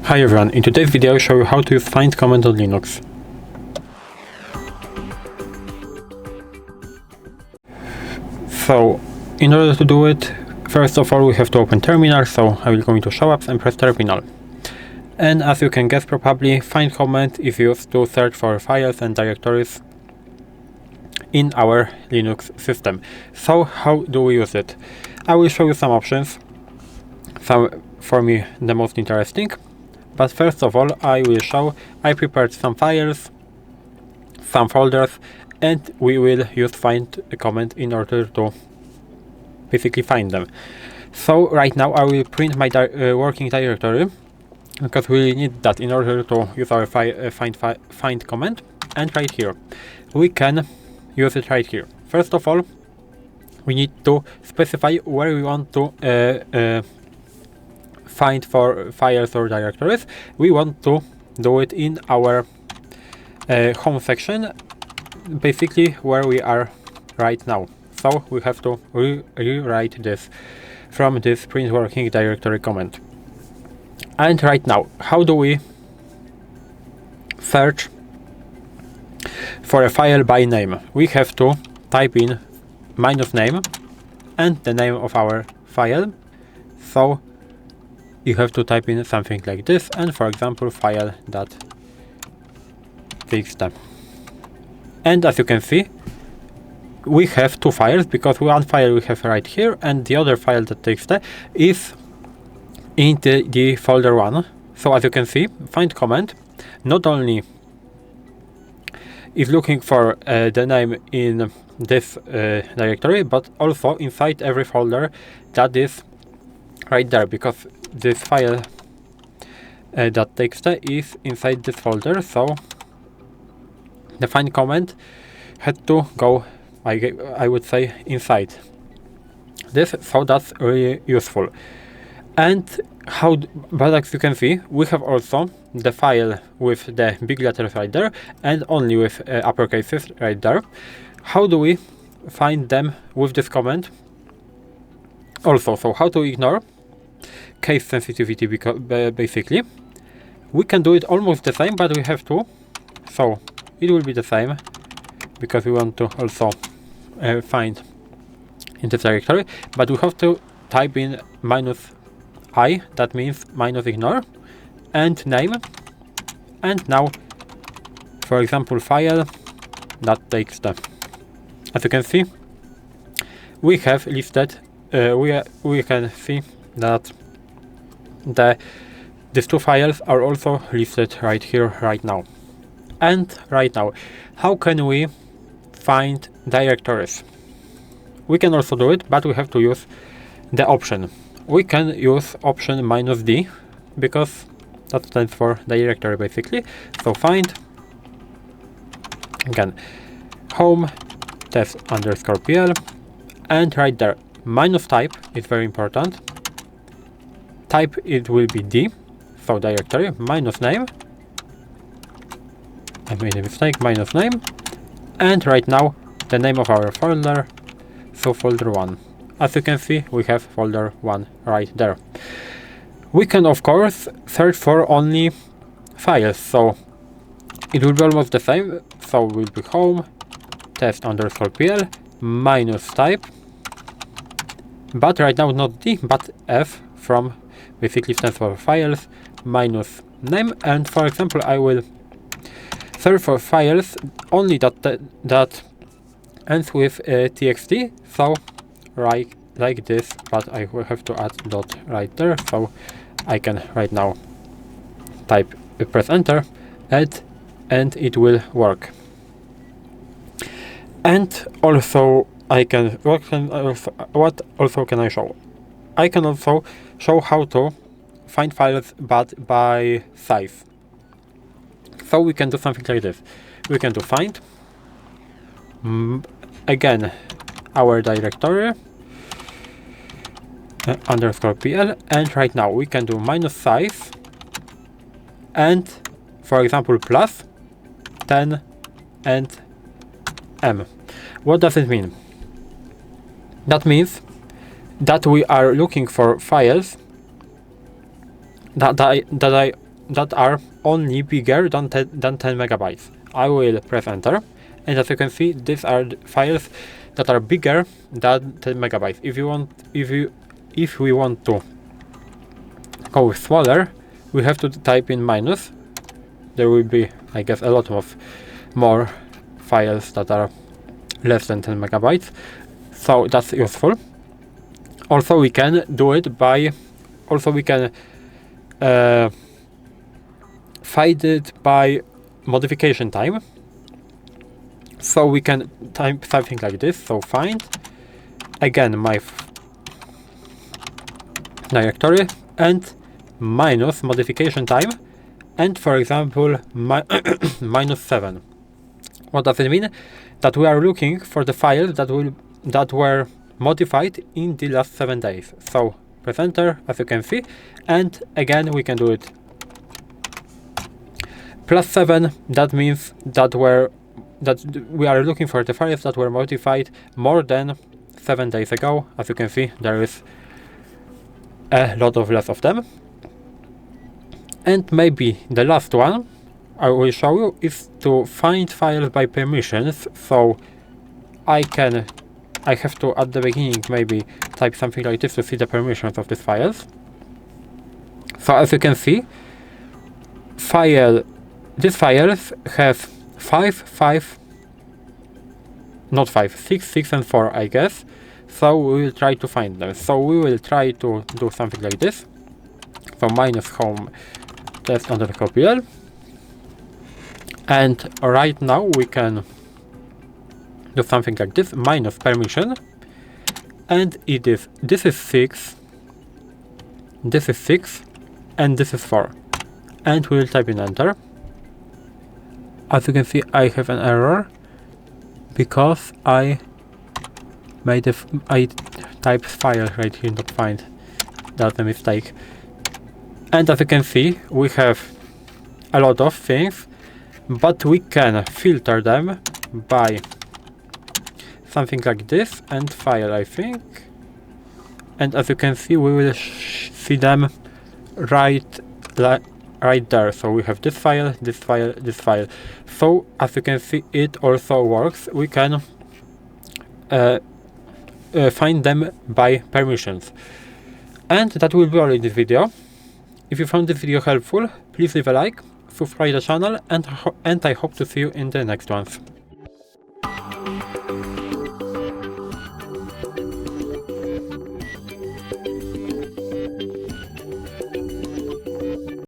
Hi everyone, in today's video I'll show you how to use find command on Linux. So, in order to do it, first of all we have to open terminal, so I will go into show apps and press terminal. And as you can guess probably, find command is used to search for files and directories in our Linux system. So how do we use it? I will show you some options, some for me the most interesting. But first of all, I prepared some files, some folders, and we will use find command in order to basically find them. So right now I will print my working directory, because we need that in order to use our find command. And right here, we can use it right here. First of all, we need to specify where we want to find for files or directories. We want to do it in our home section, basically where we are right now. So we have to rewrite this from this print working directory command. And right now, how do we search for a file by name? We have to type in -name and the name of our file. So you have to type in something like this, and for example file.txt. And as you can see, we have two files, because one file we have right here and the other file.txt is in the folder 1. So as you can see, find command not only is looking for the name in this directory, but also inside every folder that is right there, because this file .txt is inside this folder. So the find command had to go, I would say, inside this, so that's really useful. And but as you can see, we have also the file with the big letters right there and only with uppercases right there. How do we find them with this command? Also, so how to ignore case sensitivity, because basically we can do it almost the same, but we have to, so it will be the same because we want to also find in this directory, but we have to type in -i, that means -ignore, and name, and now for example file.txt. As you can see, we have listed, we can see that these two files are also listed right here, right now. And right now, how can we find directories? We can also do it, but we have to use the option. We can use option -d, because that stands for directory basically. So find, again, home test_pl, and right there, -type is very important. Type, it will be D, so directory, -name, I made a mistake, -name, and right now the name of our folder, so folder 1. As you can see, we have folder 1 right there. We can of course search for only files, so it will be almost the same. So will be home test_pl -type, but right now not D but F, from basically stands for files, -name, and for example I will search for files only that ends with txt, so like this, but I will have to add dot right there, so I can right now press enter, and it will work. And also what also can I show? I can also show how to find files, but by size. So we can do something like this. We can do find, again, our directory, _pl, and right now we can do -size, and for example +10 and m. What does it mean? That means that we are looking for files that I that are only bigger than 10 megabytes. I will press enter, and as you can see, these are the files that are bigger than 10 megabytes. If we want to go smaller, we have to type in minus. There will be, I guess, a lot of more files that are less than 10 megabytes, so that's useful. Also, we can do it by, find it by modification time. So we can type something like this. So find, again, my directory and minus modification time, and for example, minus 7. What does it mean? That we are looking for the files that were modified in the last 7 days. So press enter, as you can see, and again we can do it +7. That means that we are looking for the files that were modified more than 7 days ago. As you can see, there is a lot of less of them. And maybe the last one I will show you is to find files by permissions. So I have to, at the beginning, maybe type something like this to see the permissions of these files. So as you can see, these files have 6, and 4, I guess. So we will try to find them. So we will try to do something like this. So minus home test _pl, and right now we can do something like this, minus permission, and this is 6, this is 6, and this is 4, and we will type in enter. As you can see, I have an error because I typed file right here, not find. That's a mistake. And as you can see, we have a lot of things, but we can filter them by something like this, and file, I think. And as you can see, we will see them right there. So we have this file, this file, this file. So as you can see, it also works. We can find them by permissions. And that will be all in this video. If you found this video helpful, please leave a like, subscribe the channel, and I hope to see you in the next ones.